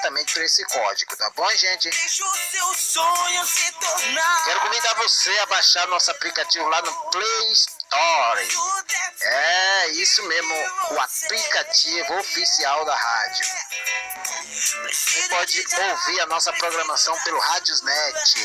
exatamente por esse código, tá bom, gente? Deixa o seu sonho se tornar. Quero convidar você a baixar nosso aplicativo lá no Play Store. É isso mesmo, o aplicativo oficial da rádio. Você pode ouvir a nossa programação pelo Radiosnet,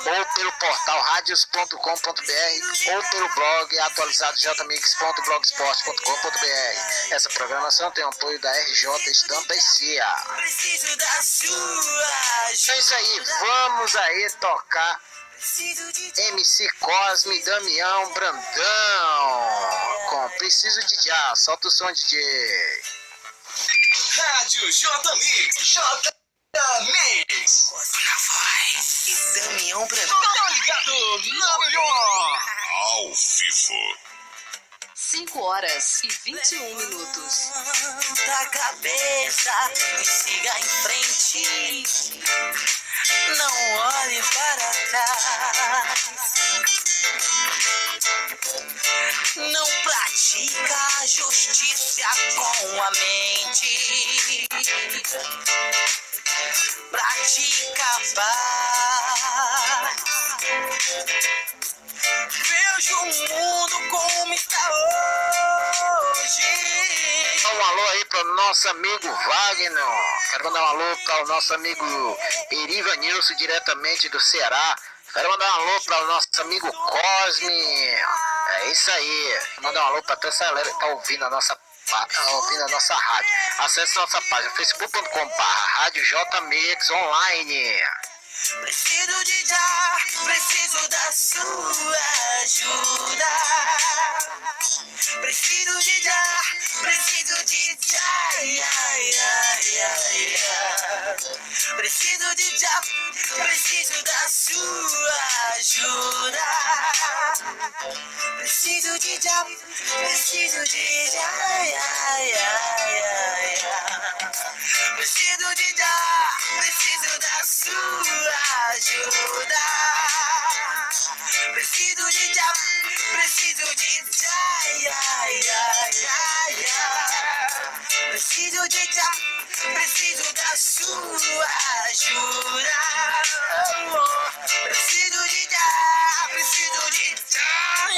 ou pelo portal radios.com.br, ou pelo blog atualizadojmix.blogspot.com.br. Essa programação tem o apoio da RJ Estampa e CIA. Preciso da sua É isso aí, vamos aí tocar MC Cosme e Damião Brandão com Preciso de Já. Solta o som, DJ. Rádio J-Mix. J-Mix. na voz e Damião Brandão. Tá ligado na melhor. Ao vivo. 5h21. Levanta a cabeça e siga em frente. Não olhe para trás. Não pratica a justiça com a mente. Pratica a paz. Veja o mundo como está hoje. Dá um alô aí pro nosso amigo Wagner. Quero mandar um alô para o nosso amigo Eriva Nilson, diretamente do Ceará. Quero mandar um alô para o nosso amigo Cosme. É isso aí. Quero mandar um alô para toda essa galera que tá ouvindo a nossa rádio. Acesse nossa página facebook.com/Rádio J-Mix Online. Preciso de dar, preciso da sua ajuda. Preciso de dar, preciso de dar. Preciso de dar, preciso da sua ajuda. Preciso de dar, preciso de preciso de dar, preciso da sua ajuda. Preciso de dar, preciso de preciso de dar, preciso da sua ajuda. Preciso de dar, preciso de dar.